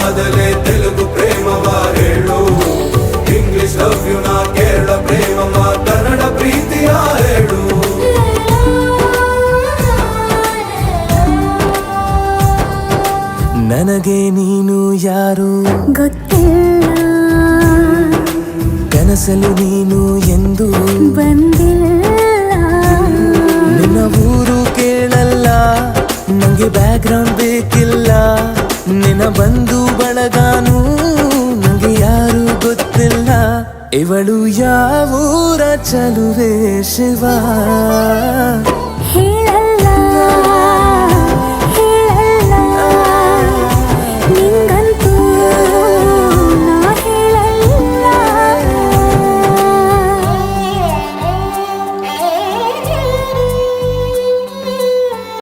ಆದಲೆ ತೆಲುಗು ಪ್ರೇಮವ ಹೇಳು, English love you ನಾ ಕೇರಳ ಪ್ರೇಮವ ಕನ್ನಡ ಪ್ರೀತಿಯ ಹೇಳು. ನನಗೆ ನೀನು ಯಾರು ಗೊತ್ತಿಲ್ಲ, ಕನಸಲು ನೀನು ಎಂದು ಬಂದಿಲ್ಲ. ನಿನ್ನ ಊರು ಕೇಳಲ್ಲ, ನಂಗೆ ಬ್ಯಾಕ್ಗ್ರೌಂಡ್ ಬೇಕಿಲ್ಲ. ನಿನ್ನ ಬಂಧು ಬಳಗಾನು ನಂಗೆ ಯಾರು ಗೊತ್ತಿಲ್ಲ. ಇವಳು ಯಾವೂರ ಚಲುವೆ ಶಿವ ಹೇಳ